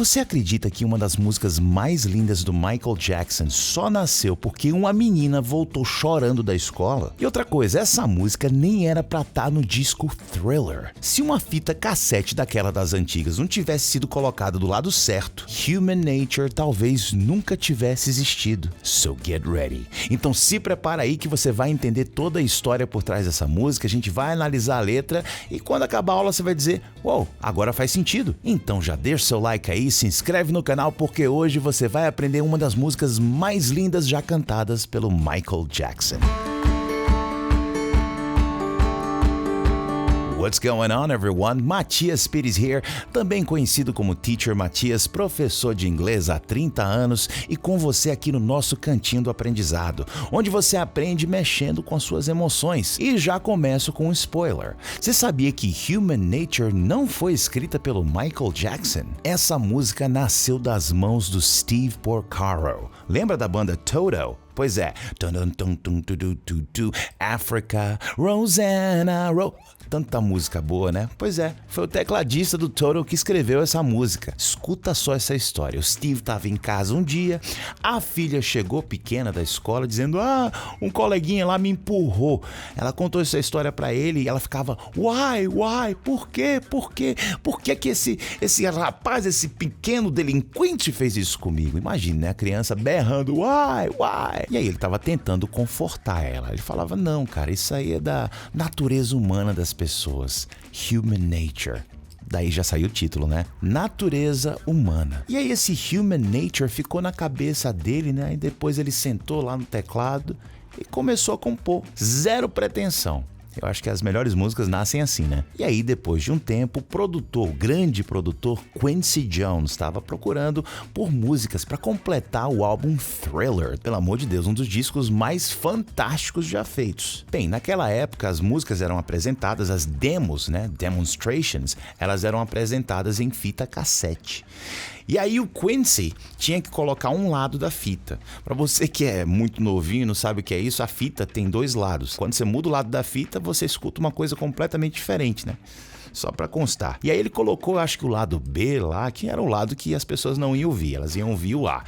Você acredita que uma das músicas mais lindas do Michael Jackson só nasceu porque uma menina voltou chorando da escola? E outra coisa, essa música nem era pra estar no disco Thriller. Se uma fita cassete daquela das antigas não tivesse sido colocada do lado certo, Human Nature talvez nunca tivesse existido. So get ready. Então se prepara aí que você vai entender toda a história por trás dessa música, a gente vai analisar a letra e quando acabar a aula você vai dizer: uou, agora faz sentido. Então já deixa seu like aí, se inscreve no canal porque hoje você vai aprender uma das músicas mais lindas já cantadas pelo Michael Jackson. What's going on, everyone? Matias Pires here, também conhecido como Teacher Matias, professor de inglês há 30 anos e com você aqui no nosso cantinho do aprendizado, onde você aprende mexendo com as suas emoções. E já começo com um spoiler. Você sabia que Human Nature não foi escrita pelo Michael Jackson? Essa música nasceu das mãos do Steve Porcaro. Lembra da banda Toto? Pois é, Africa, Rosanna, tanta música boa, né? Pois é, foi o tecladista do Toto que escreveu essa música. Escuta só essa história. O Steve estava em casa um dia, a filha chegou pequena da escola dizendo: um coleguinha lá me empurrou. Ela contou essa história pra ele e ela ficava: why, por quê? Por que esse rapaz, esse pequeno delinquente fez isso comigo? Imagina, né? A criança berrando: why? E aí ele tava tentando confortar ela. Ele falava: não, cara, isso aí é da natureza humana das pessoas. Human Nature. Daí já saiu o título, né? Natureza humana. E aí esse Human Nature ficou na cabeça dele, né? E depois ele sentou lá no teclado e começou a compor. Zero pretensão. Eu acho que as melhores músicas nascem assim, né? E aí, depois de um tempo, o grande produtor Quincy Jones estava procurando por músicas para completar o álbum Thriller. Pelo amor de Deus, um dos discos mais fantásticos já feitos. Bem, naquela época as músicas eram apresentadas, as demos, né? Demonstrations, elas eram apresentadas em fita cassete. E aí o Quincy tinha que colocar um lado da fita. Para você que é muito novinho e não sabe o que é isso, a fita tem dois lados. Quando você muda o lado da fita, você escuta uma coisa completamente diferente, né? Só para constar. E aí ele colocou, acho que o lado B lá, que era o lado que as pessoas não iam ouvir, elas iam ouvir o A.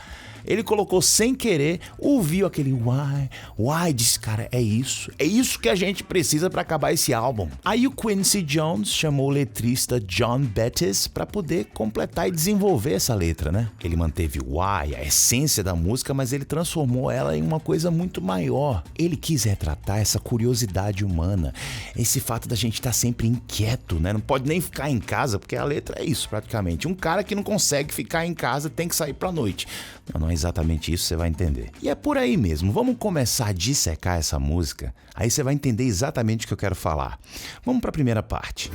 Ele colocou sem querer, ouviu aquele why, disse: cara, é isso que a gente precisa para acabar esse álbum. Aí o Quincy Jones chamou o letrista John Bettis para poder completar e desenvolver essa letra, né? Ele manteve o why, a essência da música, mas ele transformou ela em uma coisa muito maior. Ele quis retratar essa curiosidade humana, esse fato da gente estar sempre inquieto, né? Não pode nem ficar em casa, porque a letra é isso praticamente. Um cara que não consegue ficar em casa tem que sair pra noite. Não é exatamente isso, você vai entender. E é por aí mesmo. Vamos começar a dissecar essa música, aí você vai entender exatamente o que eu quero falar. Vamos para a primeira parte.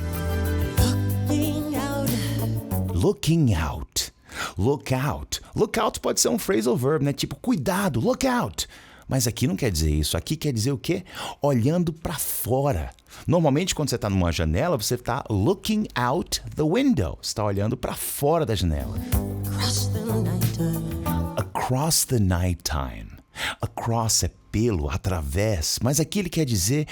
Looking out. Look out. Look out pode ser um phrasal verb, né? Tipo, cuidado, look out. Mas aqui não quer dizer isso. Aqui quer dizer o quê? Olhando para fora. Normalmente, quando você está numa janela, você está looking out the window. Você está olhando para fora da janela. Across the nighttime. Across é pelo, através, mas aqui ele quer dizer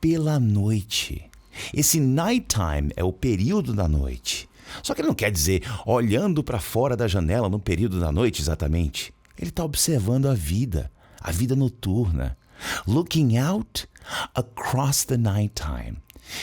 pela noite. Esse nighttime é o período da noite. Só que ele não quer dizer olhando para fora da janela no período da noite exatamente. Ele está observando a vida noturna. Looking out across the nighttime.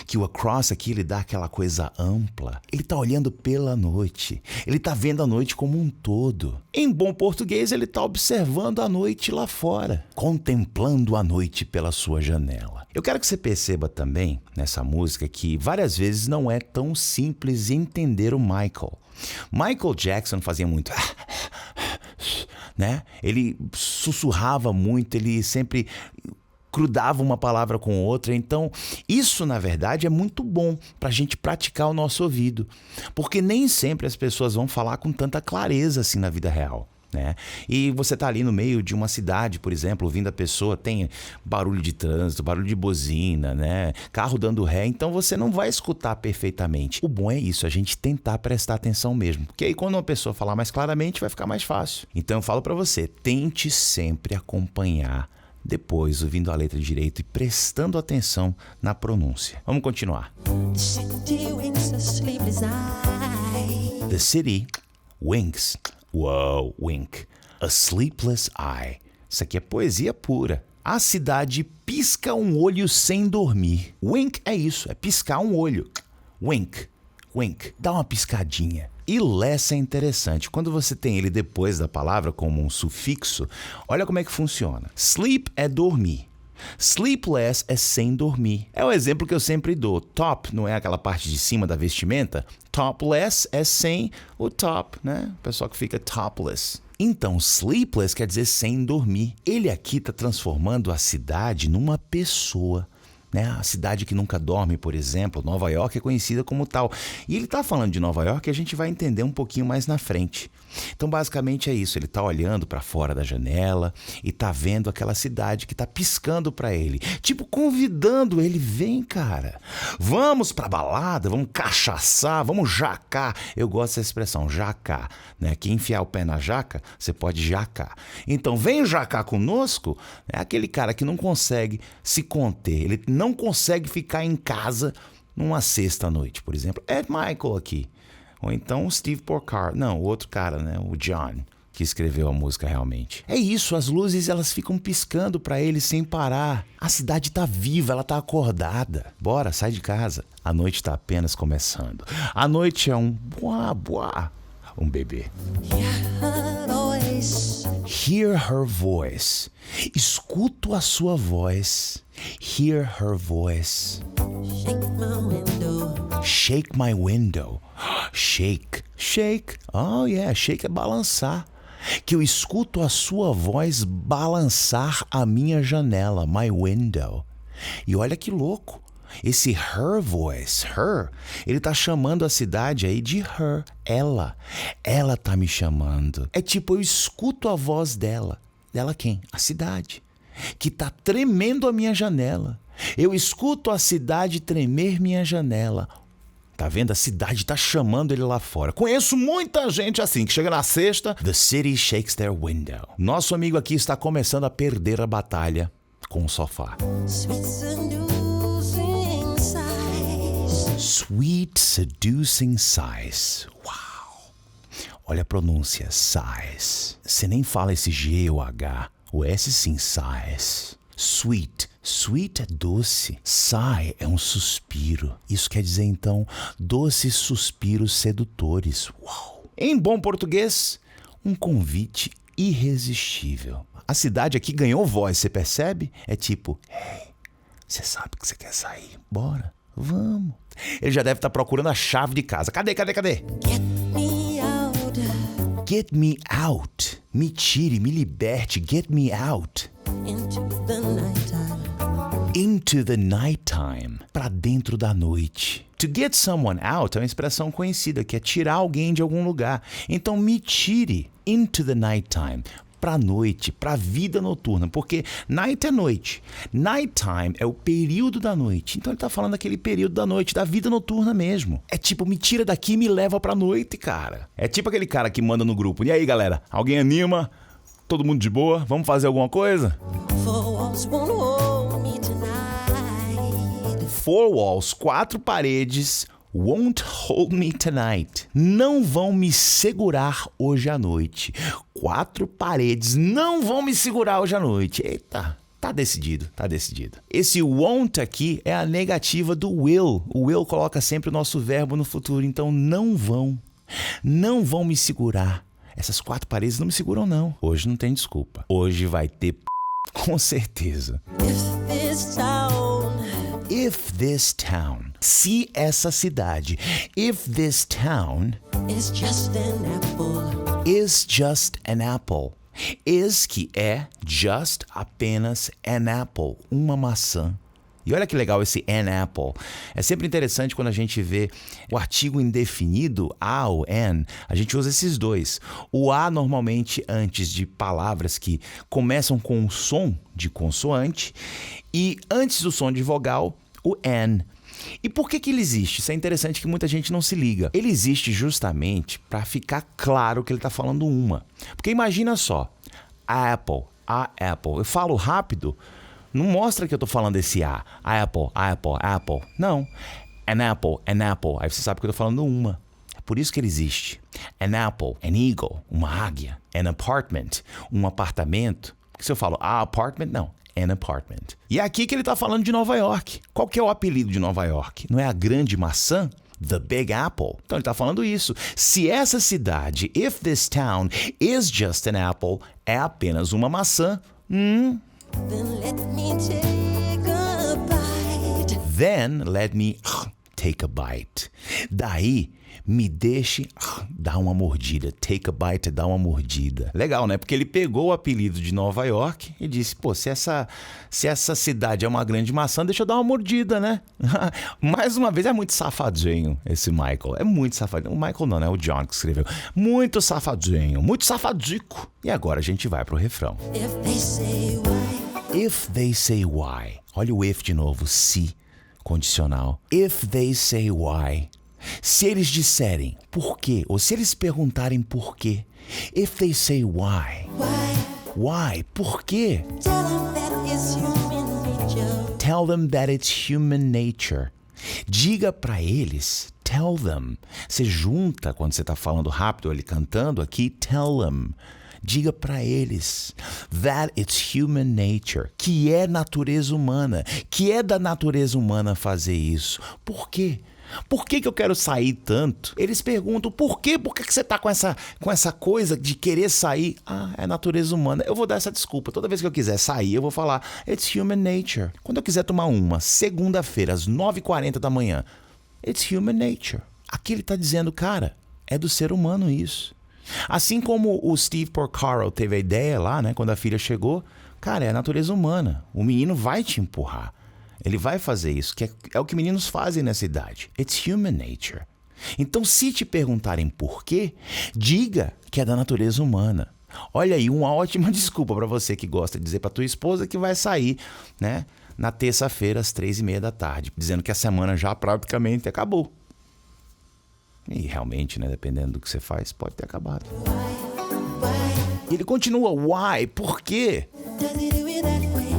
Que o across aqui ele dá aquela coisa ampla. Ele está olhando pela noite. Ele está vendo a noite como um todo. Em bom português, ele está observando a noite lá fora. Contemplando a noite pela sua janela. Eu quero que você perceba também, nessa música, que várias vezes não é tão simples entender o Michael. Michael Jackson fazia muito... né? Ele sussurrava muito, ele sempre... crudava uma palavra com outra, então isso na verdade é muito bom para a gente praticar o nosso ouvido, porque nem sempre as pessoas vão falar com tanta clareza assim na vida real, né? E você tá ali no meio de uma cidade, por exemplo, ouvindo a pessoa, tem barulho de trânsito, barulho de buzina, né? Carro dando ré, então você não vai escutar perfeitamente. O bom é isso, a gente tentar prestar atenção mesmo, porque aí quando uma pessoa falar mais claramente vai ficar mais fácil. Então eu falo para você, tente sempre acompanhar depois ouvindo a letra direito e prestando atenção na pronúncia. Vamos continuar. The city Winks. Whoa, wink. A sleepless eye. Isso aqui é poesia pura. A cidade pisca um olho sem dormir. Wink é isso, é piscar um olho. Wink, wink. Dá uma piscadinha. E less é interessante. Quando você tem ele depois da palavra como um sufixo, olha como é que funciona. Sleep é dormir. Sleepless é sem dormir. É o exemplo que eu sempre dou. Top não é aquela parte de cima da vestimenta? Topless é sem o top, né? O pessoal que fica topless. Então, sleepless quer dizer sem dormir. Ele aqui está transformando a cidade numa pessoa. Né? A cidade que nunca dorme, por exemplo, Nova York é conhecida como tal. E ele está falando de Nova York e a gente vai entender um pouquinho mais na frente. Então, basicamente é isso. Ele está olhando para fora da janela e está vendo aquela cidade que está piscando para ele. Tipo, convidando ele. Vem, cara. Vamos para balada, vamos cachaçar, vamos jacar. Eu gosto dessa expressão, jacar. Né? Que enfiar o pé na jaca, você pode jacar. Então, vem jacar conosco. É aquele cara que não consegue se conter. Ele não consegue ficar em casa numa sexta-noite, por exemplo. Ed Michael aqui. Ou então o Steve Porcaro. Não, o outro cara, né? O John, que escreveu a música realmente. É isso, as luzes elas ficam piscando pra ele sem parar. A cidade tá viva, ela tá acordada. Bora, sai de casa. A noite tá apenas começando. A noite é um buá, buá. Um bebê. Hear her voice. Escuto a sua voz. Hear her voice. Shake my window. Shake my window. Shake. Shake. Oh yeah, shake é balançar. Que eu escuto a sua voz balançar a minha janela, my window. E olha que louco. Esse her voice, her, ele tá chamando a cidade aí de her, ela. Ela tá me chamando. É tipo, eu escuto a voz dela. Dela quem? A cidade. Que tá tremendo a minha janela. Eu escuto a cidade tremer minha janela. Tá vendo? A cidade tá chamando ele lá fora. Conheço muita gente assim, que chega na sexta, the city shakes their window. Nosso amigo aqui está começando a perder a batalha com o sofá. Sweet seducing sighs. Sweet seducing sighs. Uau! Olha a pronúncia, sighs. Você nem fala esse G ou H. O S sim, sighs. Sweet. Sweet é doce. Sigh é um suspiro. Isso quer dizer, então, doces suspiros sedutores. Uau! Em bom português, um convite irresistível. A cidade aqui ganhou voz, você percebe? É tipo, hey, você sabe que você quer sair? Bora, vamos. Ele já deve estar procurando a chave de casa. Cadê? Get me out. Get me out. Me tire, me liberte. Get me out. Into the nighttime. Into the nighttime. Pra dentro da noite. To get someone out é uma expressão conhecida, que é tirar alguém de algum lugar. Então me tire into the nighttime. Pra noite, pra vida noturna, porque night é noite, nighttime é o período da noite, então ele tá falando daquele período da noite, da vida noturna mesmo. É tipo, me tira daqui e me leva pra noite, cara. É tipo aquele cara que manda no grupo, e aí galera, alguém anima? Todo mundo de boa? Vamos fazer alguma coisa? Four walls won't hold me tonight. Four walls, 4 paredes, won't hold me tonight. Não vão me segurar hoje à noite. 4 paredes não vão me segurar hoje à noite. Eita, tá decidido, tá decidido. Esse won't aqui é a negativa do will. O will coloca sempre o nosso verbo no futuro. Então não vão me segurar. Essas 4 paredes não me seguram não. Hoje não tem desculpa. Hoje vai ter com certeza. If this town, se essa cidade, if this town is just an apple. is just an apple. Is que é just apenas an apple, uma maçã. E olha que legal esse an apple. É sempre interessante quando a gente vê o artigo indefinido, a ou an, a gente usa esses dois. O a normalmente antes de palavras que começam com um som de consoante e antes do som de vogal, o an. E por que ele existe? Isso é interessante que muita gente não se liga. Ele existe justamente para ficar claro que ele está falando uma. Porque imagina só, a Apple. Eu falo rápido, não mostra que eu tô falando esse A. Apple. Não. An apple. Aí você sabe que eu tô falando uma. É por isso que ele existe. An apple, an eagle, uma águia. An apartment, um apartamento. Porque se eu falo a apartment, não. An apartment. E é aqui que ele tá falando de Nova York. Qual que é o apelido de Nova York? Não é a grande maçã? The Big Apple. Então ele tá falando isso. Se essa cidade, if this town is just an apple, é apenas uma maçã, Then let me take a bite. then let me take a bite. Daí, me deixe dar uma mordida. Take a bite é dar uma mordida. Legal, né? Porque ele pegou o apelido de Nova York e disse, pô, se essa cidade é uma grande maçã, deixa eu dar uma mordida, né? Mais uma vez, é muito safadinho esse Michael. É muito safadinho. O Michael não, né? O John que escreveu. Muito safadinho, muito safadico. E agora a gente vai pro refrão. If they say why, If they say why. Olha o if de novo, se, condicional. If they say why. Se eles disserem por quê, ou se eles perguntarem por quê. If they say why. Why? Por quê? tell them that it's human nature. Tell them that it's human nature. Diga pra eles. Tell them. Você junta quando você tá falando rápido, ele cantando aqui. Tell them. Diga pra eles that it's human nature, que é natureza humana, que é da natureza humana fazer isso. Por quê? Por que eu quero sair tanto? Eles perguntam, por quê? Por que você tá com essa coisa de querer sair? Ah, é natureza humana. Eu vou dar essa desculpa. Toda vez que eu quiser sair, eu vou falar, it's human nature. Quando eu quiser tomar uma, segunda-feira, às 9h40 da manhã, it's human nature. Aqui ele tá dizendo, cara, é do ser humano isso. Assim como o Steve Porcaro teve a ideia lá, né, quando a filha chegou, cara, é a natureza humana. O menino vai te empurrar. Ele vai fazer isso, que é o que meninos fazem nessa idade. It's human nature. Então, se te perguntarem por quê, diga que é da natureza humana. Olha aí, uma ótima desculpa para você que gosta de dizer para tua esposa que vai sair, né, na terça-feira às 3h30 da tarde, dizendo que a semana já praticamente acabou. E realmente, né, dependendo do que você faz, pode ter acabado. Ele continua, why? Por quê? Does he do it that way?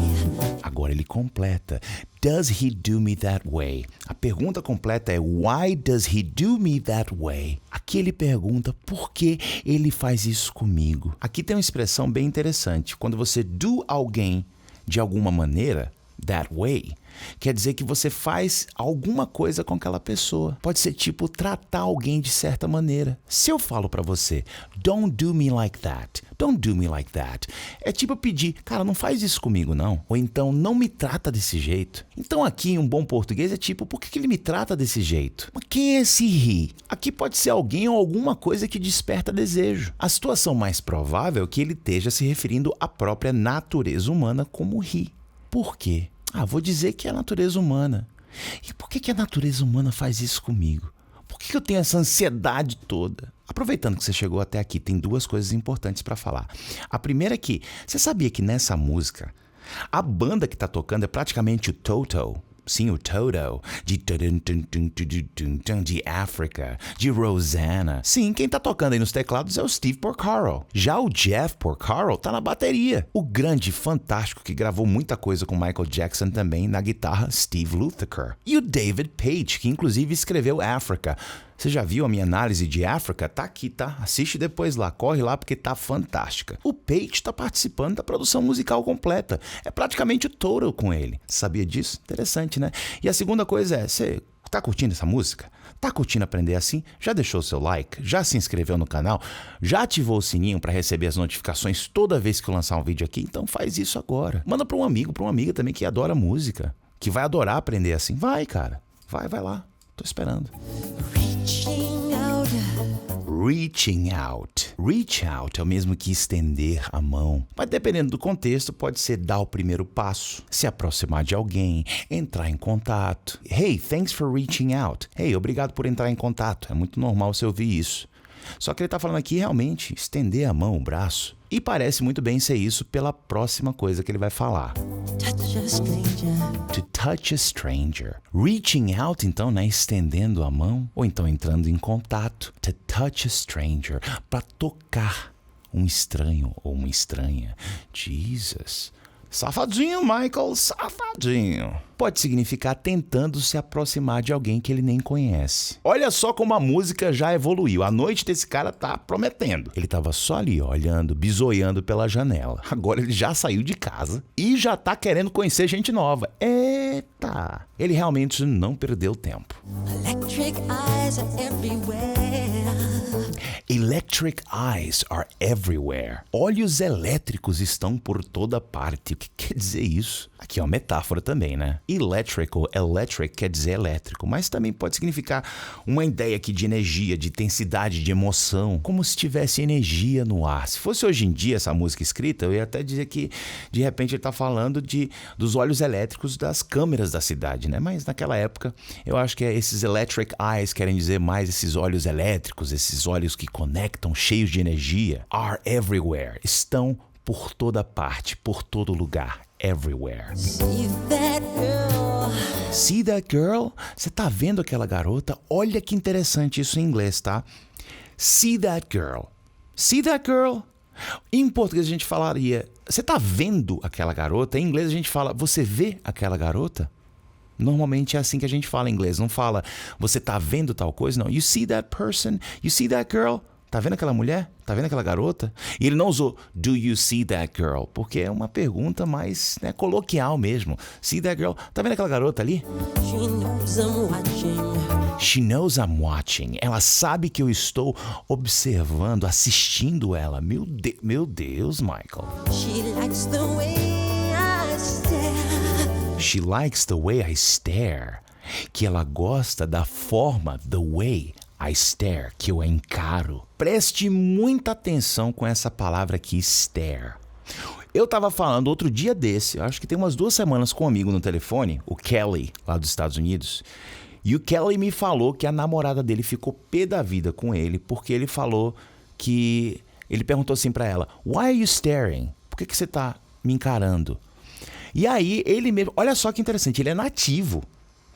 Agora ele completa. Does he do me that way? A pergunta completa é why does he do me that way? Aqui ele pergunta por que ele faz isso comigo. Aqui tem uma expressão bem interessante. Quando você do alguém de alguma maneira, that way, quer dizer que você faz alguma coisa com aquela pessoa. Pode ser tipo tratar alguém de certa maneira. Se eu falo pra você, don't do me like that, don't do me like that, é tipo pedir, cara, não faz isso comigo não. Ou então, não me trata desse jeito. Então aqui em um bom português é tipo, por que ele me trata desse jeito? Mas quem é esse he? Aqui pode ser alguém ou alguma coisa que desperta desejo. A situação mais provável é que ele esteja se referindo à própria natureza humana como he. Por quê? Ah, vou dizer que é a natureza humana. E por que a natureza humana faz isso comigo? Por que eu tenho essa ansiedade toda? Aproveitando que você chegou até aqui, tem duas coisas importantes para falar. A primeira é que, você sabia que nessa música, a banda que tá tocando é praticamente o Toto? Sim, o Toto, de Africa, de Rosanna. Sim, quem tá tocando aí nos teclados é o Steve Porcaro. Já o Jeff Porcaro tá na bateria. O grande, fantástico, que gravou muita coisa com Michael Jackson também na guitarra, Steve Lukather. E o David Paich, que inclusive escreveu Africa. Você já viu a minha análise de Africa? Tá aqui, tá? Assiste depois lá, corre lá porque tá fantástica. O Paich tá participando da produção musical completa. É praticamente o Toto com ele. Sabia disso? Interessante, né? E a segunda coisa é, você tá curtindo essa música? Tá curtindo aprender assim? Já deixou o seu like? Já se inscreveu no canal? Já ativou o sininho para receber as notificações toda vez que eu lançar um vídeo aqui? Então faz isso agora. Manda para um amigo, para uma amiga também que adora música, que vai adorar aprender assim. Vai, cara. Vai lá. Tô esperando. Reaching out. Reaching out. Reach out é o mesmo que estender a mão. Mas dependendo do contexto, pode ser dar o primeiro passo, se aproximar de alguém, entrar em contato. Hey, thanks for reaching out. Hey, obrigado por entrar em contato. É muito normal você ouvir isso. Só que ele tá falando aqui realmente estender a mão, o braço. E parece muito bem ser isso pela próxima coisa que ele vai falar. Touch a stranger. To touch a stranger. Reaching out, então, né? Estendendo a mão. Ou então entrando em contato. To touch a stranger. Para tocar um estranho ou uma estranha. Jesus. Safadinho, Michael, safadinho. Pode significar tentando se aproximar de alguém que ele nem conhece. Olha só como a música já evoluiu. A noite desse cara tá prometendo. Ele tava só ali, olhando, bisoiando pela janela. Agora ele já saiu de casa e já tá querendo conhecer gente nova. Eita! Ele realmente não perdeu tempo. Electric eyes are everywhere. Electric eyes are everywhere. Olhos elétricos estão por toda parte. O que quer dizer isso? Aqui é uma metáfora também, né? Electric quer dizer elétrico, mas também pode significar uma ideia aqui de energia, de intensidade, de emoção, como se tivesse energia no ar. Se fosse hoje em dia essa música escrita, eu ia até dizer que de repente ele tá falando dos olhos elétricos das câmeras da cidade, né? Mas naquela época eu acho que esses electric eyes querem dizer mais esses olhos elétricos, esses olhos que conectam, cheios de energia. Are everywhere. Estão por toda parte, por todo lugar. Everywhere. See that girl? See that girl? Você tá vendo aquela garota? Olha que interessante isso em inglês, tá? See that girl. See that girl? Em português a gente falaria, você tá vendo aquela garota? Em inglês a gente fala, você vê aquela garota? Normalmente é assim que a gente fala em inglês. Não fala, você tá vendo tal coisa? Não. You see that person? You see that girl? Tá vendo aquela mulher? Tá vendo aquela garota? E ele não usou do you see that girl? Porque é uma pergunta mais coloquial mesmo. See that girl? Tá vendo aquela garota ali? She knows I'm watching. She knows I'm watching. Ela sabe que eu estou observando, assistindo ela. Meu Deus, Michael. She likes the way I stare. She likes the way I stare. Que ela gosta da forma, the way I stare, que eu a encaro. Preste muita atenção com essa palavra aqui, stare. Eu tava falando outro dia desse, acho que tem umas 2 semanas com um amigo no telefone, o Kelly, lá dos Estados Unidos. E o Kelly me falou que a namorada dele ficou pé da vida com ele, porque ele falou que... Ele perguntou assim pra ela, why are you staring? Por que você tá me encarando? E aí, ele mesmo... Olha só que interessante, ele é nativo.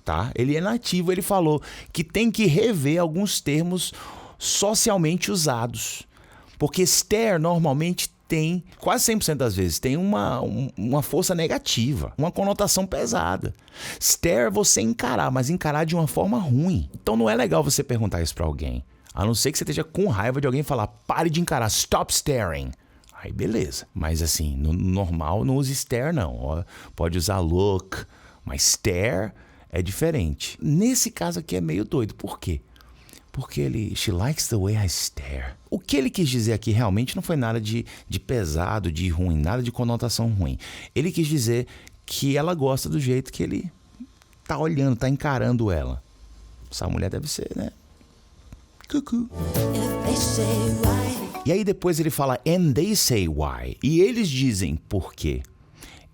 Tá? Ele é nativo, ele falou que tem que rever alguns termos socialmente usados. Porque stare normalmente tem, quase 100% das vezes, tem uma força negativa, uma conotação pesada. Stare é você encarar, mas encarar de uma forma ruim. Então não é legal você perguntar isso pra alguém. A não ser que você esteja com raiva de alguém falar, pare de encarar, stop staring. Aí beleza. Mas assim, no normal não use stare não. Pode usar look, mas stare... é diferente. Nesse caso aqui é meio doido. Por quê? Porque she likes the way I stare. O que ele quis dizer aqui realmente não foi nada de pesado, de ruim, nada de conotação ruim. Ele quis dizer que ela gosta do jeito que ele tá olhando, tá encarando ela. Essa mulher deve ser, né? Cucu. If they say why, E aí depois ele fala, and they say why. E eles dizem por quê.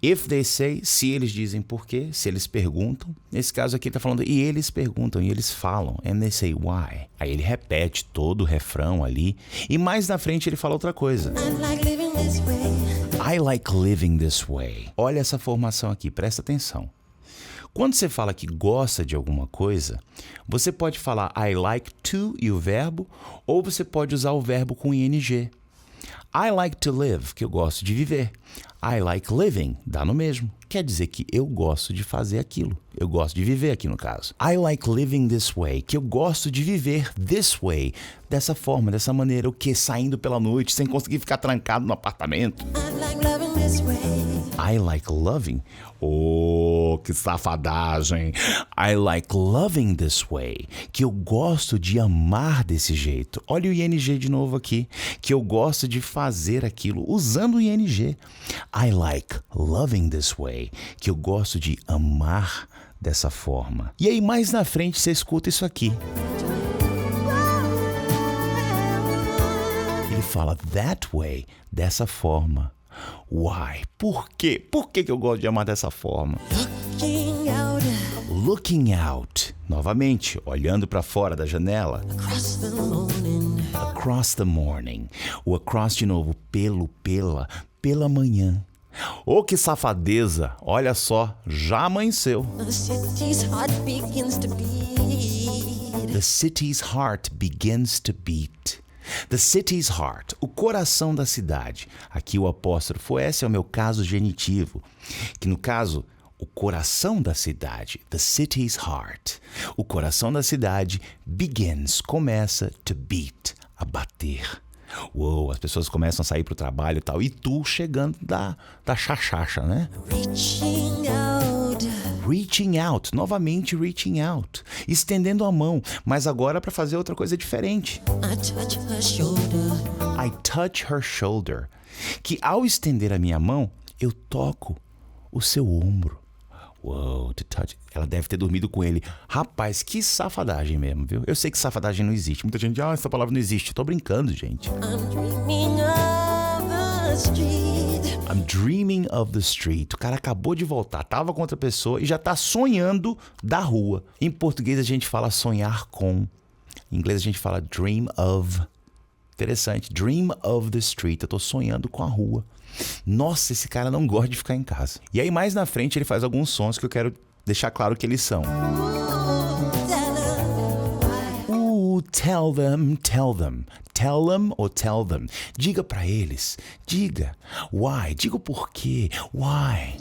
If they say, se eles dizem por quê, se eles perguntam. Nesse caso aqui ele tá falando, e eles perguntam, e eles falam. And they say why. Aí ele repete todo o refrão ali. E mais na frente ele fala outra coisa. I like living this way. I like living this way. Olha essa formação aqui, presta atenção. Quando você fala que gosta de alguma coisa, você pode falar I like to e o verbo, ou você pode usar o verbo com ing. I like to live, que eu gosto de viver. I like living, dá no mesmo. Quer dizer que eu gosto de fazer aquilo. Eu gosto de viver aqui no caso. I like living this way, que eu gosto de viver this way. Dessa forma, dessa maneira. O que? Saindo pela noite, sem conseguir ficar trancado no apartamento. I like loving this way. I like loving. Oh, que safadagem. I like loving this way. Que eu gosto de amar desse jeito. Olha o ing de novo aqui. Que eu gosto de fazer aquilo usando o ing. I like loving this way. Que eu gosto de amar dessa forma. E aí mais na frente você escuta isso aqui. Ele fala that way, dessa forma. Why? Por quê? Por que eu gosto de amar dessa forma? Looking out Looking out. Novamente, olhando para fora da janela. across the morning. Across the morning. O across de novo, pela manhã. Oh, que safadeza. Olha só, já amanheceu. The city's heart begins to beat. The city's heart begins to beat. The city's heart, o coração da cidade. Aqui o apóstrofo S é o meu caso genitivo, que no caso, o coração da cidade, the city's heart. O coração da cidade begins, começa to beat, a bater. Uou, as pessoas começam a sair pro trabalho e tal, e tu chegando da chachacha, né? Reaching out. Reaching out, novamente reaching out, estendendo a mão, mas agora para fazer outra coisa diferente. I touch her shoulder. I touch her shoulder, que ao estender a minha mão, eu toco o seu ombro. Uou, to touch. Ela deve ter dormido com ele. Rapaz, que safadagem mesmo, viu? Eu sei que safadagem não existe. Muita gente diz, essa palavra não existe. Eu tô brincando, gente. I'm dreaming of the street. I'm dreaming of the street. O cara acabou de voltar, tava com outra pessoa e já tá sonhando da rua. Em português a gente fala sonhar com. Em inglês a gente fala dream of. Interessante. Dream of the street. Eu tô sonhando com a rua. Nossa, esse cara não gosta de ficar em casa. E aí mais na frente ele faz alguns sons que eu quero deixar claro que eles são. Tell them, tell them. Tell them ou tell them. Diga pra eles. Diga. Why? Diga o porquê. Why?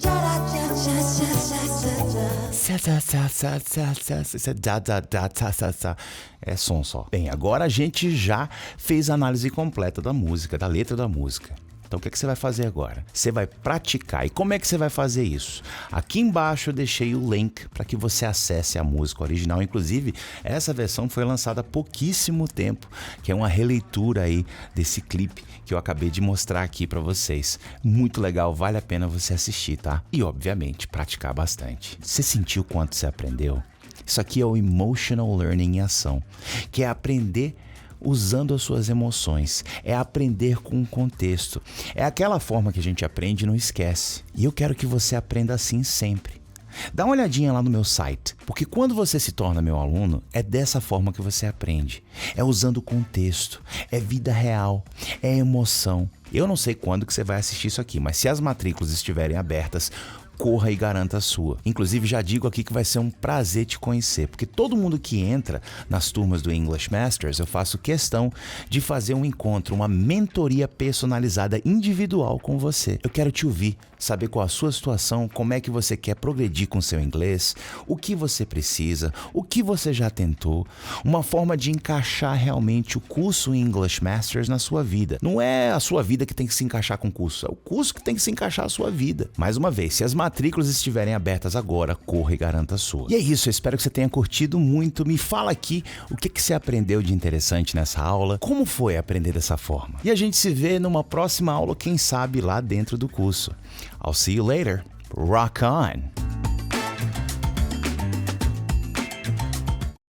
É som só. Bem, agora a gente já fez a análise completa da música, da letra da música. Então o que você vai fazer agora? Você vai praticar. E como é que você vai fazer isso? Aqui embaixo eu deixei o link para que você acesse a música original. Inclusive, essa versão foi lançada há pouquíssimo tempo, que é uma releitura aí desse clipe que eu acabei de mostrar aqui para vocês. Muito legal, vale a pena você assistir, tá? E, obviamente, praticar bastante. Você sentiu quanto você aprendeu? Isso aqui é o Emotional Learning em ação, que é aprender usando as suas emoções, é aprender com o contexto. É aquela forma que a gente aprende e não esquece. E eu quero que você aprenda assim sempre. Dá uma olhadinha lá no meu site, porque quando você se torna meu aluno, é dessa forma que você aprende. É usando o contexto, é vida real, é emoção. Eu não sei quando que você vai assistir isso aqui, mas se as matrículas estiverem abertas, corra e garanta a sua. Inclusive, já digo aqui que vai ser um prazer te conhecer, porque todo mundo que entra nas turmas do English Masters, eu faço questão de fazer um encontro, uma mentoria personalizada individual com você. Eu quero te ouvir, saber qual a sua situação, como é que você quer progredir com seu inglês, o que você precisa, o que você já tentou, uma forma de encaixar realmente o curso English Masters na sua vida. Não é a sua vida que tem que se encaixar com o curso, é o curso que tem que se encaixar à sua vida. Mais uma vez, se as matrículas estiverem abertas agora, corra e garanta a sua. E é isso, eu espero que você tenha curtido muito. Me fala aqui o que você aprendeu de interessante nessa aula, como foi aprender dessa forma. E a gente se vê numa próxima aula, quem sabe lá dentro do curso. I'll see you later. Rock on!